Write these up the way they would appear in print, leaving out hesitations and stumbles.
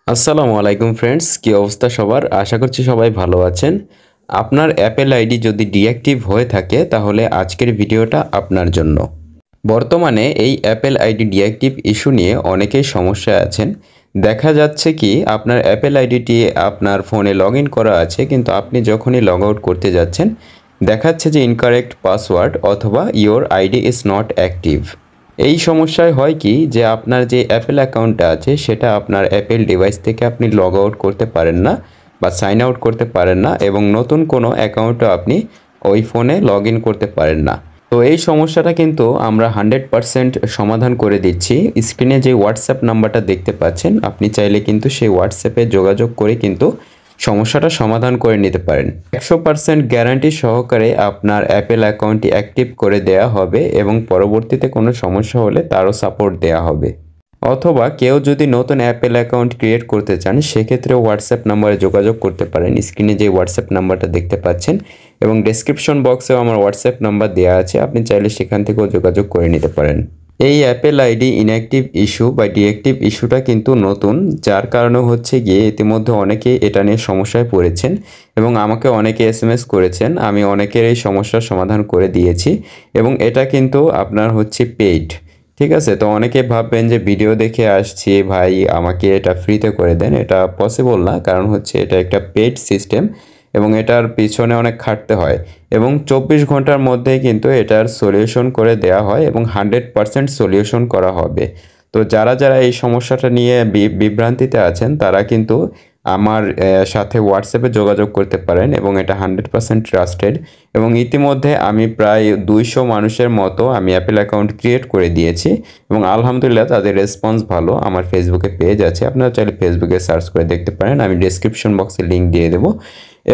আসসালামু আলাইকুম ফ্রেন্ডস, কি অবস্থা সবার? আশা করছি সবাই ভালো আছেন। আপনার অ্যাপেল আইডি যদি ডিঅ্যাক্টিভ হয়ে থাকে তাহলে আজকের ভিডিওটা আপনার জন্য। বর্তমানে এই অ্যাপেল আইডি ডিঅ্যাক্টিভ ইস্যু নিয়ে অনেকেই সমস্যায় আছেন। দেখা যাচ্ছে কি আপনার অ্যাপেল আইডিটি আপনার ফোনে লগ ইন করা আছে, কিন্তু আপনি যখনই লগ আউট করতে যাচ্ছেন দেখাচ্ছে যে ইনকারেক্ট পাসওয়ার্ড অথবা your ID is not active. এই সমস্যায় হয় কি যে আপনার যে অ্যাপেল অ্যাকাউন্টটা আছে সেটা আপনার অ্যাপেল ডিভাইস থেকে আপনি লগ আউট করতে পারেন না বা সাইন আউট করতে পারেন না, এবং নতুন কোনো অ্যাকাউন্টও আপনি ওই ফোনে লগ ইন করতে পারেন না। তো এই সমস্যাটা কিন্তু আমরা 100% সমাধান করে দিচ্ছি। স্ক্রিনে যে হোয়াটসঅ্যাপ নাম্বারটা দেখতে পাচ্ছেন, আপনি চাইলে কিন্তু সেই হোয়াটসঅ্যাপে যোগাযোগ করে কিন্তু সমস্যাটা সমাধান করে নিতে পারেন। 100% গ্যারান্টি সহকারে আপনার অ্যাপেল অ্যাকাউন্টটি অ্যাক্টিভ করে দেয়া হবে এবং পরবর্তীতে কোনো সমস্যা হলে তারও সাপোর্ট দেয়া হবে। অথবা কেউ যদি নতুন অ্যাপেল অ্যাকাউন্ট ক্রিয়েট করতে চান সেক্ষেত্রে হোয়াটসঅ্যাপ নাম্বারে যোগাযোগ করতে পারেন। স্ক্রিনে যে হোয়াটসঅ্যাপ নাম্বারটা দেখতে পাচ্ছেন এবং ডেসক্রিপশন বক্সেও আমার হোয়াটসঅ্যাপ নাম্বার দেওয়া আছে, আপনি চাইলে সেখান থেকেও যোগাযোগ করে নিতে পারেন। এই অ্যাপেল আইডি ইনঅ্যাক্টিভ ইস্যু বা ডিঅ্যাক্টিভ ইস্যুটা কিন্তু নতুন, যার কারণে হচ্ছে গিয়ে ইতিমধ্যে অনেকে এটা নিয়ে সমস্যায় পড়েছেন এবং আমাকে অনেকে এসএমএস করেছেন। আমি অনেকের এই সমস্যার সমাধান করে দিয়েছি এবং এটা কিন্তু আপনার হচ্ছে পেইড। ঠিক আছে, তো অনেকে ভাববেন যে ভিডিও দেখে আসছি ভাই আমাকে এটা ফ্রিতে করে দেন, এটা পসিবল না। কারণ হচ্ছে এটা একটা পেইড সিস্টেম এবং এটার পিছনে অনেক খাটতে হয় এবং 24 ঘন্টার মধ্যেই কিন্তু এটার সলিউশন করে দেয়া হয় এবং 100% সলিউশন করা হবে। তো যারা যারা এই সমস্যাটা নিয়ে বিভ্রান্তিতে আছেন তারা কিন্তু আমার সাথে হোয়াটসঅ্যাপে যোগাযোগ করতে পারেন এবং এটা 100% ট্রাস্টেড। এবং ইতিমধ্যে আমি প্রায় 200 মানুষের মতো আমি অ্যাপেল অ্যাকাউন্ট ক্রিয়েট করে দিয়েছি এবং আলহামদুলিল্লাহ তাদের রেসপন্স ভালো। আমার ফেসবুকে পেজ আছে, আপনারা চাইলে ফেসবুকে সার্চ করে দেখতে পারেন, আমি ডেসক্রিপশন বক্সে লিঙ্ক দিয়ে দেবো।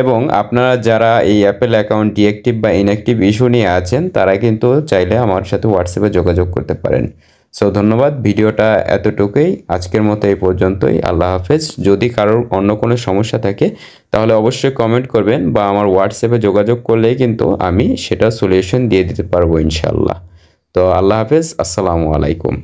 এবং আপনারা যারা এই অ্যাপেল অ্যাকাউন্ট ডিঅ্যাক্টিভ বা ইনঅ্যাক্টিভ ইস্যু নিয়ে আছেন তারা কিন্তু চাইলে আমার সাথে হোয়াটসঅ্যাপে যোগাযোগ করতে পারেন। সো ধন্যবাদ, ভিডিওটা এতটুকুই, আজকের মতো এই পর্যন্তই। আল্লাহ হাফেজ। যদি কারোর অন্য কোনো সমস্যা থাকে তাহলে অবশ্যই কমেন্ট করবেন বা আমার হোয়াটসঅ্যাপে যোগাযোগ করলেই কিন্তু আমি সেটা সলিউশন দিয়ে দিতে পারবো ইনশাআল্লাহ। তো আল্লাহ হাফেজ, আসসালামু আলাইকুম।